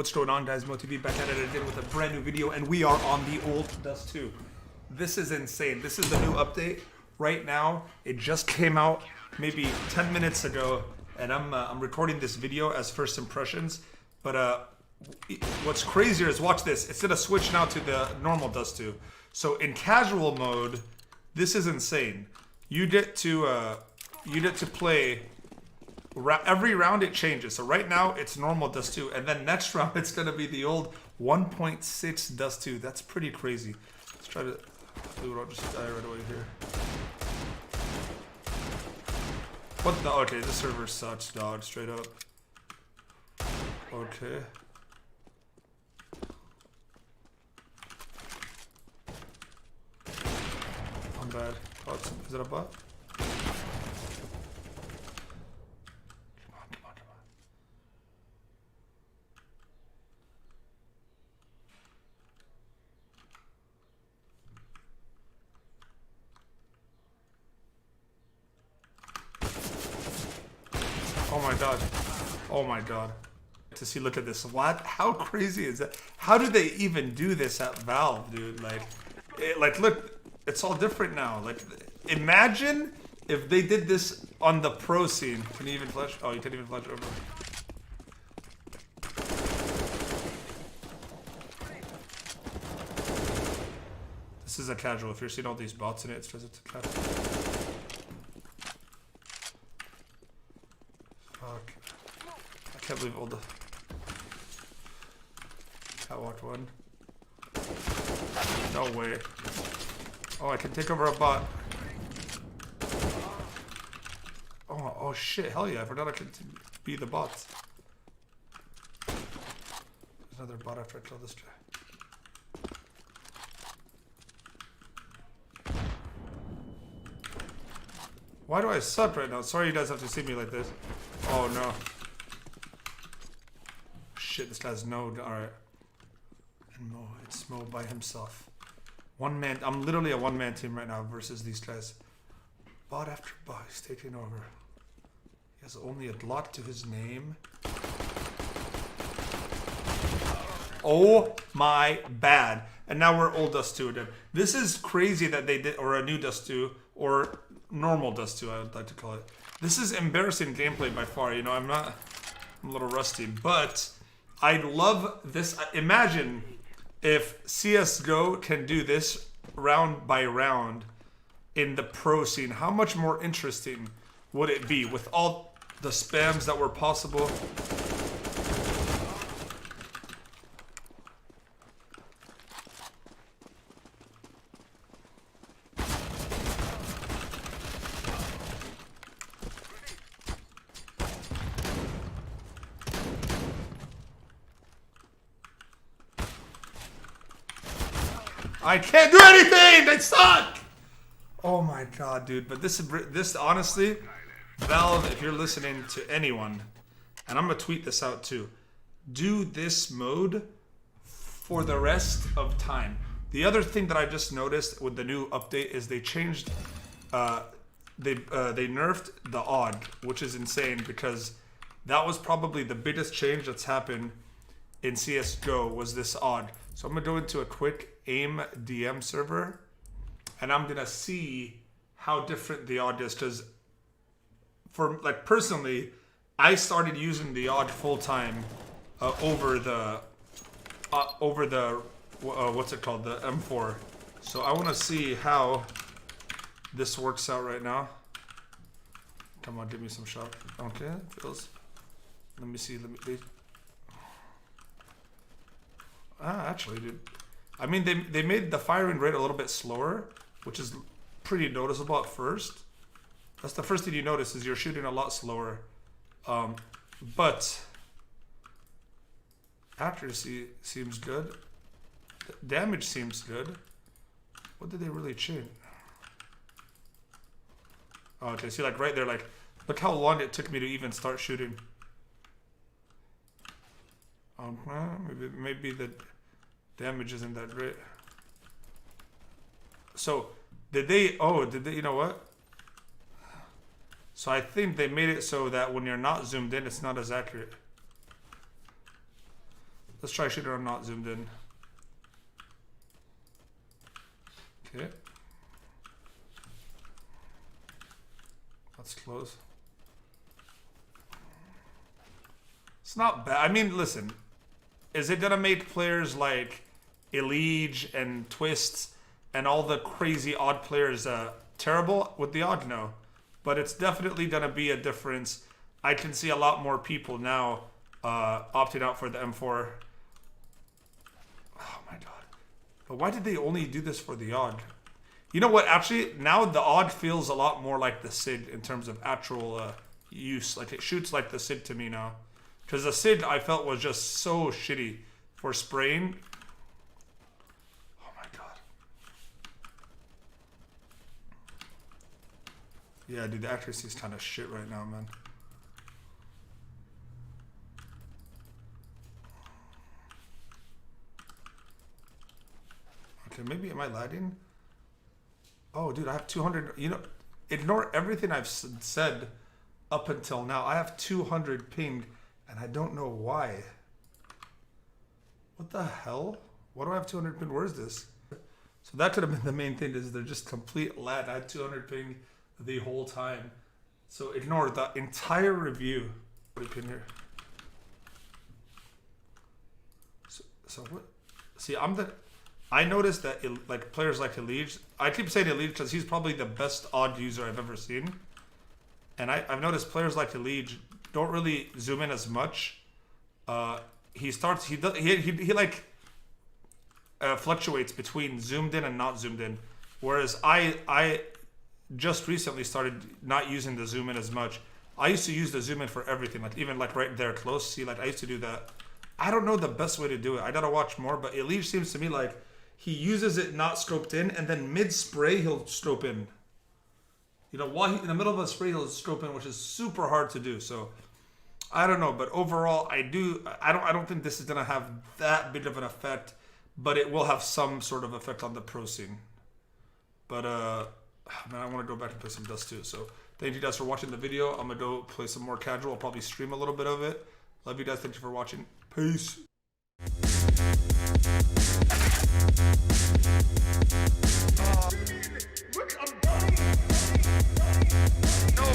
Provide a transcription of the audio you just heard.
What's going on, guys? Moe TV back at it again with a brand new video, and we are on the old DUST2. This is insane. This is the new update. Right now, it just came out maybe 10 minutes ago, and I'm recording this video as first impressions. But what's crazier is, watch this. It's gonna switch now to the normal DUST2. So in casual mode, this is insane. You get to play. Every round it changes. So right now it's normal DUST2, and then next round it's gonna be the old 1.6 DUST2. That's pretty crazy. Let's try to. Dude, I'll just die right away here. What the? Okay, this server sucks, dog. Straight up. Okay. I'm bad. Oh, is it a bot? Oh my god. Oh my god. To see, look at this. What? How crazy is that? How do they even do this at Valve, dude? Like, look, it's all different now. Like, imagine if they did this on the pro scene. Can you even flash? Oh, you can't even flash over. This is a casual. If you're seeing all these bots in it, it's because it's a casual. Fuck. I can't believe all the catwalk one. No way. Oh, I can take over a bot. Oh shit, hell yeah, I forgot I could be the bots. There's another bot after I kill this guy. Why do I suck right now? Sorry you guys have to see me like this. Oh no. Shit, this guy's node. Alright. And Moe. It's Moe by himself. One man. I'm literally a one-man team right now versus these guys. Bot after bot. He's taking over. He has only a lot to his name. Oh my bad. And now we're old DUST2 again. This is crazy that they did, or a new DUST2, or normal DUST2, I would like to call it. This is embarrassing gameplay by far. You know, I'm a little rusty, but I love this. Imagine if CSGO can do this round by round in the pro scene. How much more interesting would it be with all the spams that were possible? I can't do anything! They suck! Oh my god, dude. But this honestly, Valve, if you're listening to anyone, and I'm gonna tweet this out too, do this mode for the rest of time. The other thing that I just noticed with the new update is they changed, they nerfed the AUG, which is insane because that was probably the biggest change that's happened in CSGO was this AUG. So I'm gonna go into a quick AIM DM server, and I'm gonna see how different the AUG is. Because, for like personally, I started using the AUG full time over the what's it called, the M4. So I want to see how this works out right now. Come on, give me some shot. Okay, feels. Let me see. Actually, dude. I mean, they made the firing rate a little bit slower, which is pretty noticeable at first. That's the first thing you notice is you're shooting a lot slower. But accuracy seems good. Damage seems good. What did they really change? Oh, okay, see, like right there, like, look how long it took me to even start shooting. Maybe the damage isn't that great. So, did they, you know what? So I think they made it so that when you're not zoomed in, it's not as accurate. Let's try shooting on not zoomed in. Okay. That's close. It's not bad. I mean, listen. Is it gonna make players like AUG and Twist and all the crazy odd players terrible with the odd? No. But it's definitely gonna be a difference. I can see a lot more people now opting out for the M4. Oh my god. But why did they only do this for the odd? You know what? Actually, now the odd feels a lot more like the SID in terms of actual use. Like, it shoots like the SID to me now. Because the SID, I felt, was just so shitty for spraying. Oh my god. Yeah, dude, the accuracy is kind of shit right now, man. Okay, maybe am I lagging? Oh, dude, I have 200. You know, ignore everything I've said up until now. I have 200 ping, and I don't know why. What the hell? Why do I have 200 ping? Where is this? So that could have been the main thing, is they're just complete lag. I had 200 ping the whole time. So ignore the entire review. What pin here? So what? See, I noticed that like players like AUG. I keep saying AUG because he's probably the best odd user I've ever seen. And I've noticed players like AUG don't really zoom in as much. He like fluctuates between zoomed in and not zoomed in. Whereas I just recently started not using the zoom in as much. I used to use the zoom in for everything, like even like right there close. See, like I used to do that. I don't know the best way to do it. I gotta watch more, but AUG seems to me like he uses it not scoped in, and then mid spray he'll scope in. You know, while in the middle of a spray he'll scope in, which is super hard to do. So I don't know, but overall I don't think this is gonna have that big of an effect, but it will have some sort of effect on the pro scene. But man, I want to go back and play some DUST2. So thank you guys for watching the video. I'm gonna go play some more casual. I'll probably stream a little bit of it. Love you guys. Thank you for watching. Peace. Look, I'm dying. No.